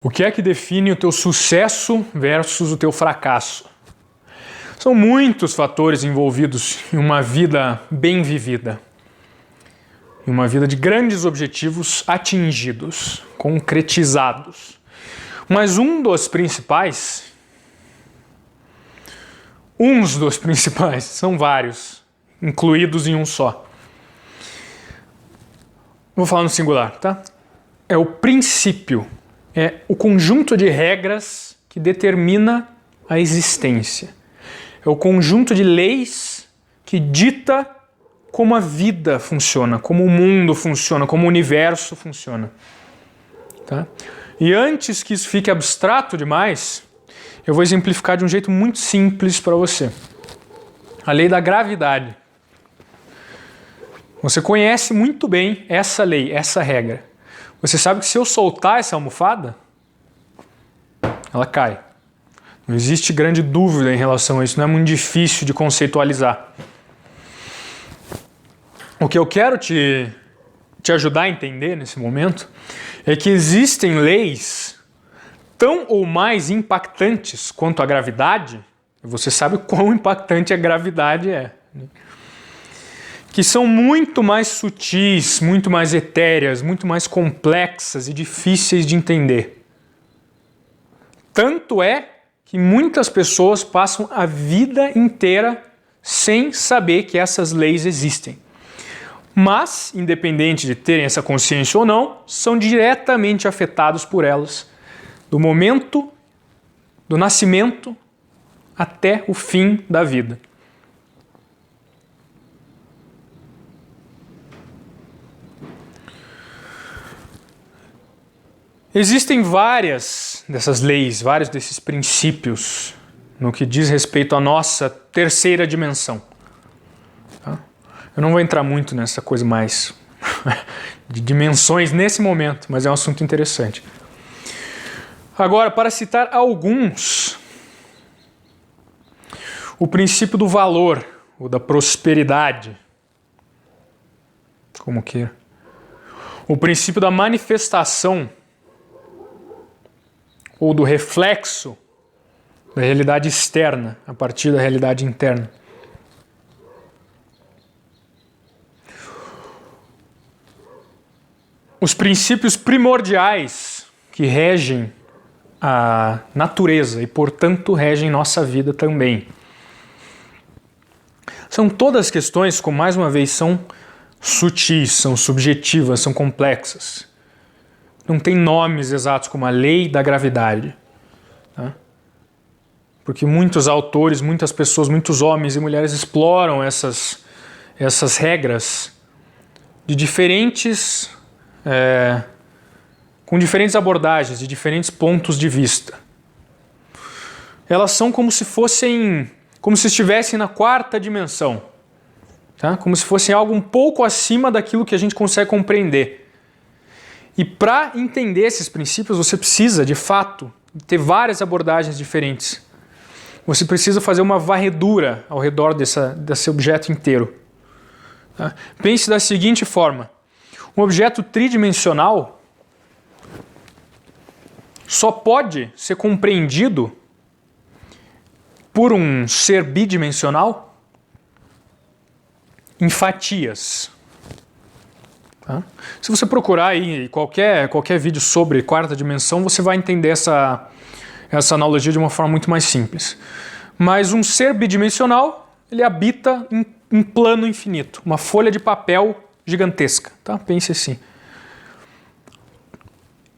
O que é que define o teu sucesso versus o teu fracasso? São muitos fatores envolvidos em uma vida bem vivida, em uma vida de grandes objetivos atingidos, concretizados. Mas uns dos principais, são vários, incluídos em um só. Vou falar no singular, tá? É o princípio. É o conjunto de regras que determina a existência. É o conjunto de leis que dita como a vida funciona, como o mundo funciona, como o universo funciona. Tá? E antes que isso fique abstrato demais, eu vou exemplificar de um jeito muito simples para você. A lei da gravidade. Você conhece muito bem essa lei, essa regra. Você sabe que se eu soltar essa almofada, ela cai. Não existe grande dúvida em relação a isso, não é muito difícil de conceitualizar. O que eu quero te ajudar a entender nesse momento é que existem leis tão ou mais impactantes quanto a gravidade, e você sabe quão impactante a gravidade é, né? Que são muito mais sutis, muito mais etéreas, muito mais complexas e difíceis de entender. Tanto é que muitas pessoas passam a vida inteira sem saber que essas leis existem. Mas, independente de terem essa consciência ou não, são diretamente afetados por elas, do momento do nascimento até o fim da vida. Existem várias dessas leis, vários desses princípios no que diz respeito à nossa terceira dimensão. Tá? Eu não vou entrar muito nessa coisa mais de dimensões nesse momento, mas é um assunto interessante. Agora, para citar alguns, o princípio do valor, ou da prosperidade, como queira. O princípio da manifestação, ou do reflexo da realidade externa a partir da realidade interna. Os princípios primordiais que regem a natureza e, portanto, regem nossa vida também. São todas questões, como mais uma vez, são sutis, são subjetivas, são complexas. Não tem nomes exatos como a lei da gravidade. Tá? Porque muitos autores, muitas pessoas, muitos homens e mulheres exploram essas regras de diferentes, com diferentes abordagens, de diferentes pontos de vista. Elas são como se estivessem na quarta dimensão. Tá? Como se fossem algo um pouco acima daquilo que a gente consegue compreender. E para entender esses princípios, você precisa, de fato, ter várias abordagens diferentes. Você precisa fazer uma varredura ao redor desse objeto inteiro. Tá? Pense da seguinte forma. Um objeto tridimensional só pode ser compreendido por um ser bidimensional em fatias. Tá? Se você procurar aí qualquer vídeo sobre quarta dimensão, você vai entender essa analogia de uma forma muito mais simples. Mas um ser bidimensional, ele habita em um plano infinito, uma folha de papel gigantesca. Tá? Pense assim.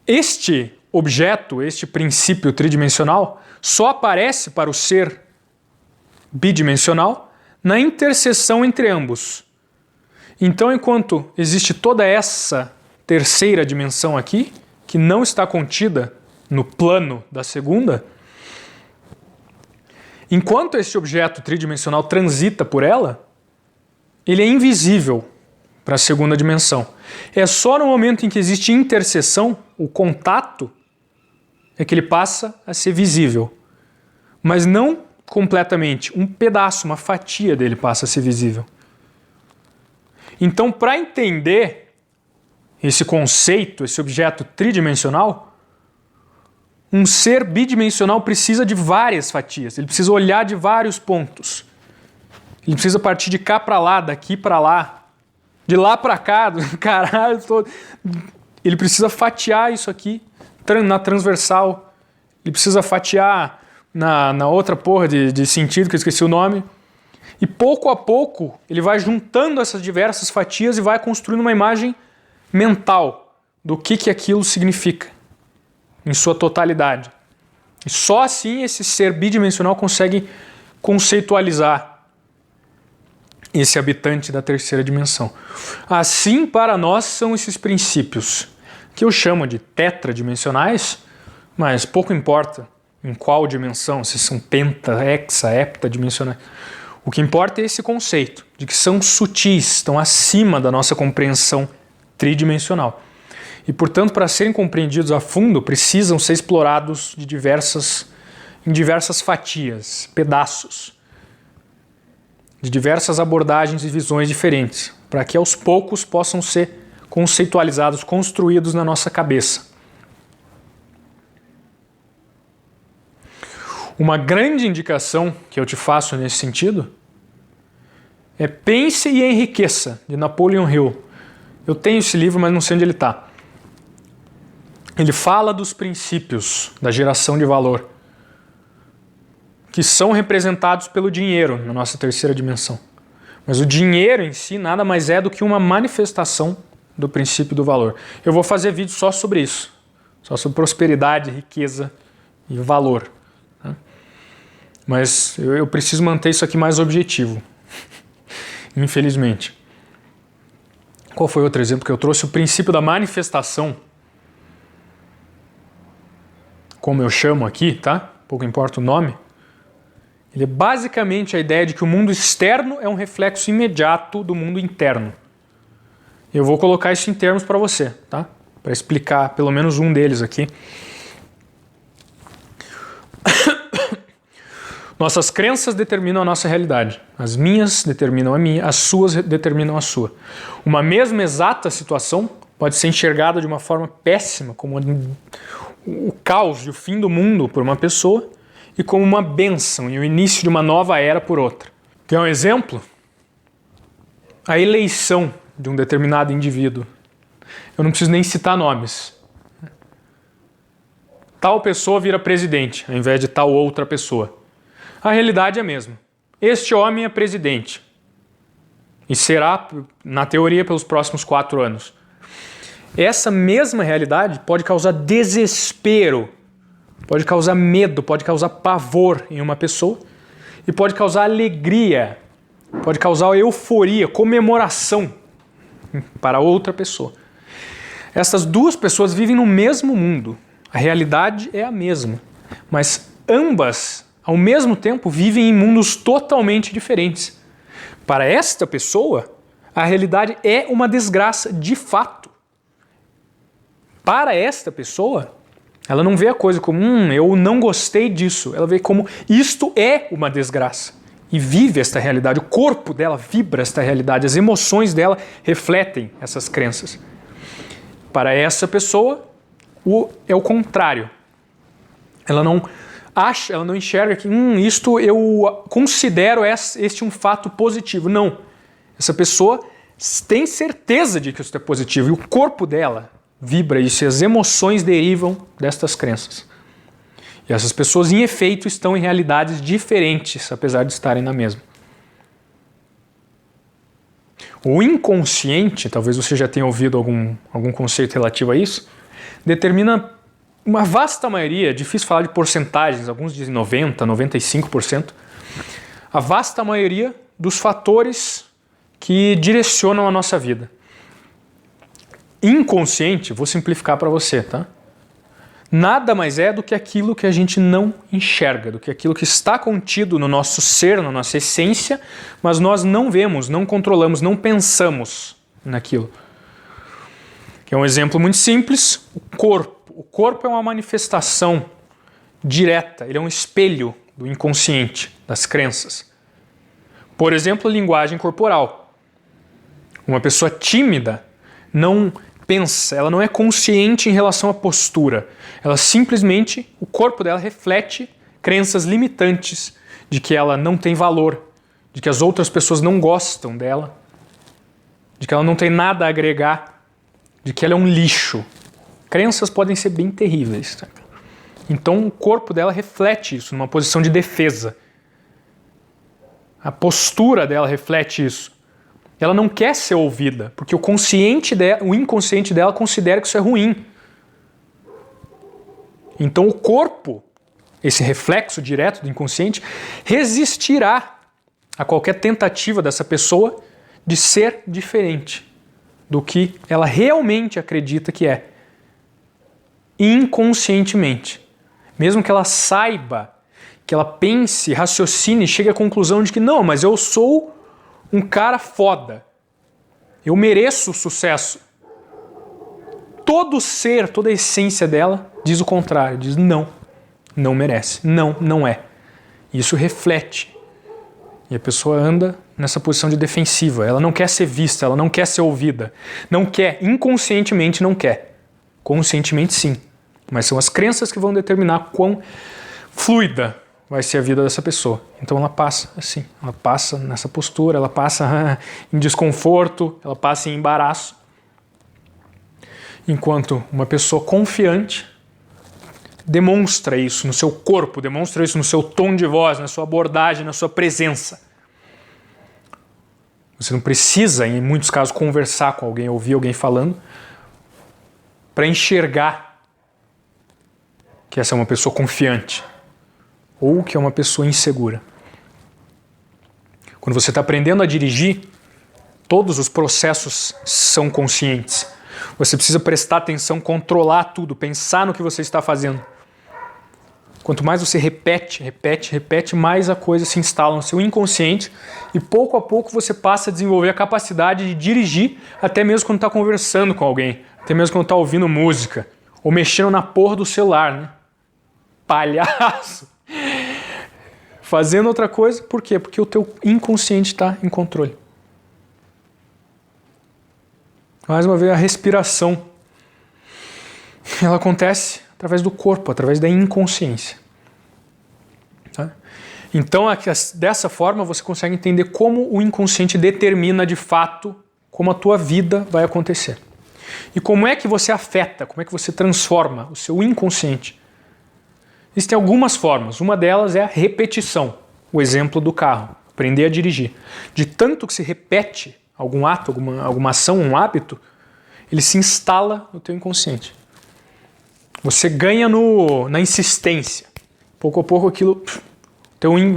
Este objeto, este princípio tridimensional, só aparece para o ser bidimensional na interseção entre ambos. Então, enquanto existe toda essa terceira dimensão aqui, que não está contida no plano da segunda, enquanto esse objeto tridimensional transita por ela, ele é invisível para a segunda dimensão. É só no momento em que existe interseção, o contato, é que ele passa a ser visível. Mas não completamente. Um pedaço, uma fatia dele passa a ser visível. Então, para entender esse conceito, esse objeto tridimensional, um ser bidimensional precisa de várias fatias, ele precisa olhar de vários pontos. Ele precisa partir de cá para lá, daqui para lá, de lá para cá, do caralho todo. Ele precisa fatiar isso aqui na transversal. Ele precisa fatiar na outra porra de sentido, que eu esqueci o nome. E pouco a pouco ele vai juntando essas diversas fatias e vai construindo uma imagem mental do que aquilo significa em sua totalidade. E só assim esse ser bidimensional consegue conceitualizar esse habitante da terceira dimensão. Assim, para nós, são esses princípios, que eu chamo de tetradimensionais, mas pouco importa em qual dimensão, se são penta, hexa, heptadimensionais. O que importa é esse conceito, de que são sutis, estão acima da nossa compreensão tridimensional. E, portanto, para serem compreendidos a fundo, precisam ser explorados em diversas fatias, pedaços, de diversas abordagens e visões diferentes, para que aos poucos possam ser conceitualizados, construídos na nossa cabeça. Uma grande indicação que eu te faço nesse sentido é Pense e Enriqueça, de Napoleon Hill. Eu tenho esse livro, mas não sei onde ele está. Ele fala dos princípios da geração de valor, que são representados pelo dinheiro na nossa terceira dimensão. Mas o dinheiro em si nada mais é do que uma manifestação do princípio do valor. Eu vou fazer vídeo só sobre isso, só sobre prosperidade, riqueza e valor. Tá? Mas eu preciso manter isso aqui mais objetivo, infelizmente. Qual foi outro exemplo que eu trouxe? O princípio da manifestação, como eu chamo aqui, tá? Pouco importa o nome. Ele é basicamente a ideia de que o mundo externo é um reflexo imediato do mundo interno. Eu vou colocar isso em termos para você, tá? Para explicar pelo menos um deles aqui. Nossas crenças determinam a nossa realidade. As minhas determinam a minha, as suas determinam a sua. Uma mesma exata situação pode ser enxergada de uma forma péssima, como o caos e o fim do mundo por uma pessoa, e como uma bênção e o início de uma nova era por outra. Quer um exemplo? A eleição de um determinado indivíduo. Eu não preciso nem citar nomes. Tal pessoa vira presidente, ao invés de tal outra pessoa. A realidade é a mesma. Este homem é presidente. E será, na teoria, pelos próximos 4 anos. Essa mesma realidade pode causar desespero, pode causar medo, pode causar pavor em uma pessoa e pode causar alegria, pode causar euforia, comemoração para outra pessoa. Essas duas pessoas vivem no mesmo mundo, a realidade é a mesma, mas ambas, ao mesmo tempo, vivem em mundos totalmente diferentes. Para esta pessoa, a realidade é uma desgraça de fato. Para esta pessoa, ela não vê a coisa como, eu não gostei disso. Ela vê como, isto é uma desgraça. E vive esta realidade. O corpo dela vibra esta realidade. As emoções dela refletem essas crenças. Para essa pessoa, é o contrário. Ela não acha, ela não enxerga que, isto eu considero este um fato positivo. Não. Essa pessoa tem certeza de que isso é positivo. E o corpo dela vibra isso e as emoções derivam destas crenças. E essas pessoas, em efeito, estão em realidades diferentes, apesar de estarem na mesma. O inconsciente, talvez você já tenha ouvido algum conceito relativo a isso, determina uma vasta maioria, é difícil falar de porcentagens, alguns dizem 90%, 95%, a vasta maioria dos fatores que direcionam a nossa vida. Inconsciente, vou simplificar para você, tá? Nada mais é do que aquilo que a gente não enxerga, do que aquilo que está contido no nosso ser, na nossa essência, mas nós não vemos, não controlamos, não pensamos naquilo. Que é um exemplo muito simples, o corpo. O corpo é uma manifestação direta, ele é um espelho do inconsciente, das crenças. Por exemplo, a linguagem corporal. Uma pessoa tímida não pensa, ela não é consciente em relação à postura. Ela simplesmente, o corpo dela reflete crenças limitantes de que ela não tem valor, de que as outras pessoas não gostam dela, de que ela não tem nada a agregar, de que ela é um lixo. Crenças podem ser bem terríveis. Tá? Então o corpo dela reflete isso, numa posição de defesa. A postura dela reflete isso. Ela não quer ser ouvida, porque o inconsciente dela considera que isso é ruim. Então o corpo, esse reflexo direto do inconsciente, resistirá a qualquer tentativa dessa pessoa de ser diferente do que ela realmente acredita que é. Inconscientemente. Mesmo que ela saiba, que ela pense, raciocine, chegue à conclusão de que não, mas eu sou um cara foda. Eu mereço sucesso. Todo ser, toda a essência dela diz o contrário, diz não, não merece, não, não é. Isso reflete. E a pessoa anda nessa posição de defensiva. Ela não quer ser vista, ela não quer ser ouvida. Não quer, inconscientemente não quer. Conscientemente sim. Mas são as crenças que vão determinar quão fluida vai ser a vida dessa pessoa. Então ela passa assim, ela passa nessa postura, ela passa em desconforto, ela passa em embaraço. Enquanto uma pessoa confiante demonstra isso no seu corpo, demonstra isso no seu tom de voz, na sua abordagem, na sua presença. Você não precisa, em muitos casos, conversar com alguém, ouvir alguém falando, para enxergar que essa é uma pessoa confiante ou que é uma pessoa insegura. Quando você está aprendendo a dirigir, todos os processos são conscientes. Você precisa prestar atenção, controlar tudo, pensar no que você está fazendo. Quanto mais você repete, mais a coisa se instala no seu inconsciente e pouco a pouco você passa a desenvolver a capacidade de dirigir até mesmo quando está conversando com alguém, até mesmo quando está ouvindo música ou mexendo na porra do celular, né? Palhaço! Fazendo outra coisa, por quê? Porque o teu inconsciente está em controle. Mais uma vez, a respiração, ela acontece através do corpo, através da inconsciência. Tá? Então, dessa forma, você consegue entender como o inconsciente determina de fato como a tua vida vai acontecer. E como é que você afeta, como é que você transforma o seu inconsciente. Existem algumas formas. Uma delas é a repetição. O exemplo do carro. Aprender a dirigir. De tanto que se repete algum ato, alguma ação, um hábito, ele se instala no teu inconsciente. Você ganha na insistência. Pouco a pouco aquilo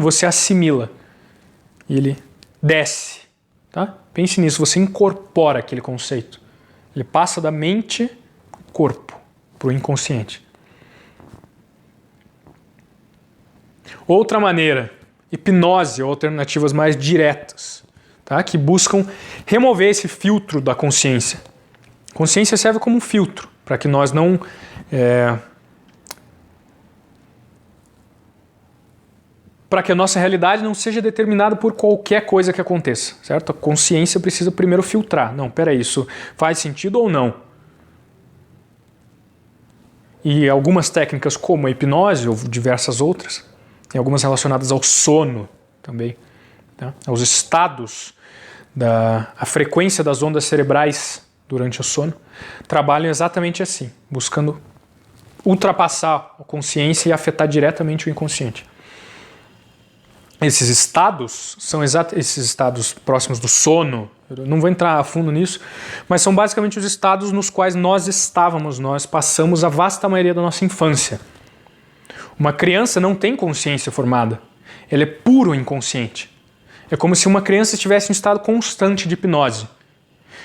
você assimila. E ele desce. Tá? Pense nisso. Você incorpora aquele conceito. Ele passa da mente para o corpo, para o inconsciente. Outra maneira, hipnose ou alternativas mais diretas, tá? Que buscam remover esse filtro da consciência. A consciência serve como um filtro para que nós não para que a nossa realidade não seja determinada por qualquer coisa que aconteça, certo? A consciência precisa primeiro filtrar. Não, peraí, isso faz sentido ou não? E algumas técnicas como a hipnose ou diversas outras, tem algumas relacionadas ao sono também, tá? Aos estados, a frequência das ondas cerebrais durante o sono, trabalham exatamente assim, buscando ultrapassar a consciência e afetar diretamente o inconsciente. Esses estados são esses estados próximos do sono, eu não vou entrar a fundo nisso, mas são basicamente os estados nos quais nós passamos a vasta maioria da nossa infância. Uma criança não tem consciência formada, ela é puro inconsciente. É como se uma criança estivesse em um estado constante de hipnose.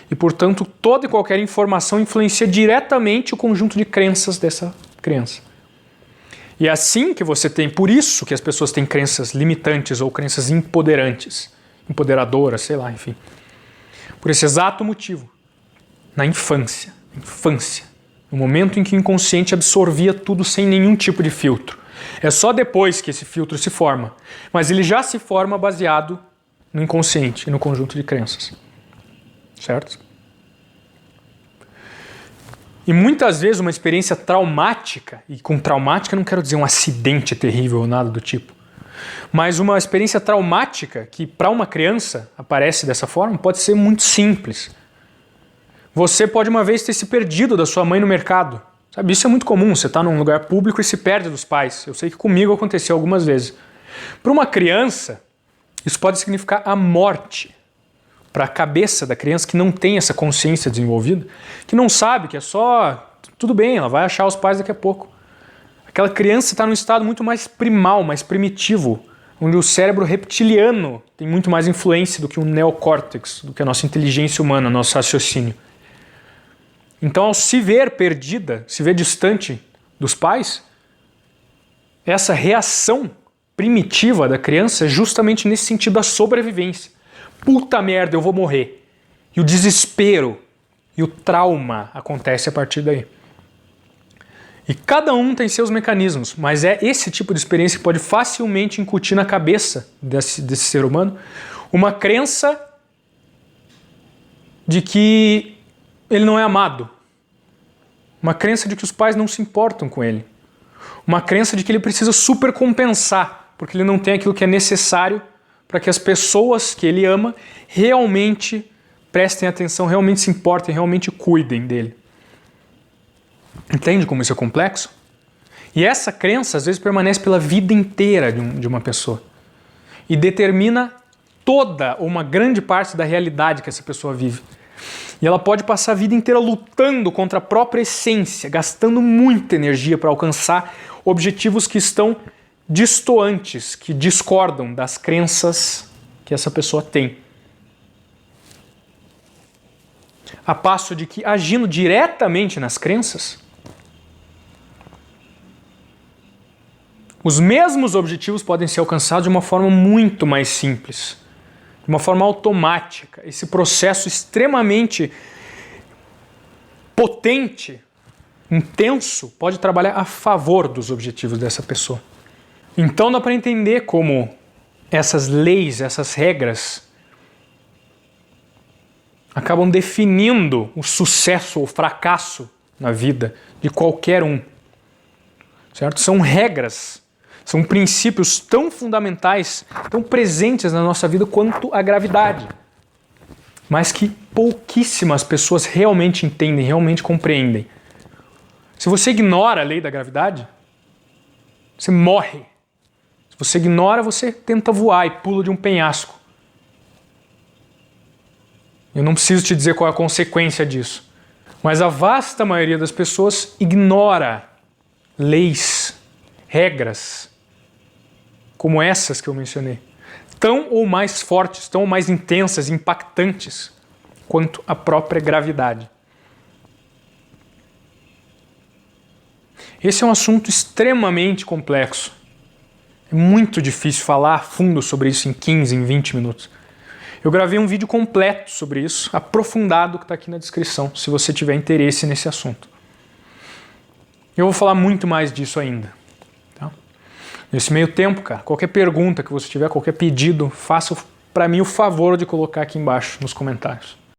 E, portanto, toda e qualquer informação influencia diretamente o conjunto de crenças dessa criança. E é assim que você tem, por isso que as pessoas têm crenças limitantes ou crenças empoderantes, empoderadoras, sei lá, enfim. Por esse exato motivo, na infância, no momento em que o inconsciente absorvia tudo sem nenhum tipo de filtro. É só depois que esse filtro se forma, mas ele já se forma baseado no inconsciente e no conjunto de crenças. Certo? E muitas vezes uma experiência traumática, e com traumática eu não quero dizer um acidente terrível ou nada do tipo, mas uma experiência traumática que para uma criança aparece dessa forma pode ser muito simples. Você pode uma vez ter se perdido da sua mãe no mercado. Sabe, isso é muito comum, você está num lugar público e se perde dos pais. Eu sei que comigo aconteceu algumas vezes. Para uma criança, isso pode significar a morte. Para a cabeça da criança que não tem essa consciência desenvolvida, que não sabe que é só, tudo bem, ela vai achar os pais daqui a pouco. Aquela criança está num estado muito mais primal, mais primitivo, onde o cérebro reptiliano tem muito mais influência do que o neocórtex, do que a nossa inteligência humana, nosso raciocínio. Então, ao se ver perdida, se ver distante dos pais, essa reação primitiva da criança é justamente nesse sentido da sobrevivência. Puta merda, eu vou morrer. E o desespero e o trauma acontece a partir daí. E cada um tem seus mecanismos, mas é esse tipo de experiência que pode facilmente incutir na cabeça desse ser humano uma crença de que ele não é amado. Uma crença de que os pais não se importam com ele. Uma crença de que ele precisa supercompensar, porque ele não tem aquilo que é necessário para que as pessoas que ele ama realmente prestem atenção, realmente se importem, realmente cuidem dele. Entende como isso é complexo? E essa crença às vezes permanece pela vida inteira de uma pessoa e determina toda ou uma grande parte da realidade que essa pessoa vive. E ela pode passar a vida inteira lutando contra a própria essência, gastando muita energia para alcançar objetivos que estão distoantes, que discordam das crenças que essa pessoa tem. A passo de que, agindo diretamente nas crenças, os mesmos objetivos podem ser alcançados de uma forma muito mais simples, de uma forma automática. Esse processo extremamente potente, intenso, pode trabalhar a favor dos objetivos dessa pessoa. Então dá para entender como essas leis, essas regras acabam definindo o sucesso ou fracasso na vida de qualquer um. Certo? São regras, são princípios tão fundamentais, tão presentes na nossa vida quanto a gravidade, mas que pouquíssimas pessoas realmente entendem, realmente compreendem. Se você ignora a lei da gravidade, você morre. Se você ignora, você tenta voar e pula de um penhasco. Eu não preciso te dizer qual é a consequência disso. Mas a vasta maioria das pessoas ignora leis, regras, como essas que eu mencionei. Tão ou mais fortes, tão ou mais intensas, impactantes, quanto a própria gravidade. Esse é um assunto extremamente complexo. É muito difícil falar a fundo sobre isso em 15, em 20 minutos. Eu gravei um vídeo completo sobre isso, aprofundado, que está aqui na descrição, se você tiver interesse nesse assunto. Eu vou falar muito mais disso ainda. Tá? Nesse meio tempo, cara, qualquer pergunta que você tiver, qualquer pedido, faça para mim o favor de colocar aqui embaixo nos comentários.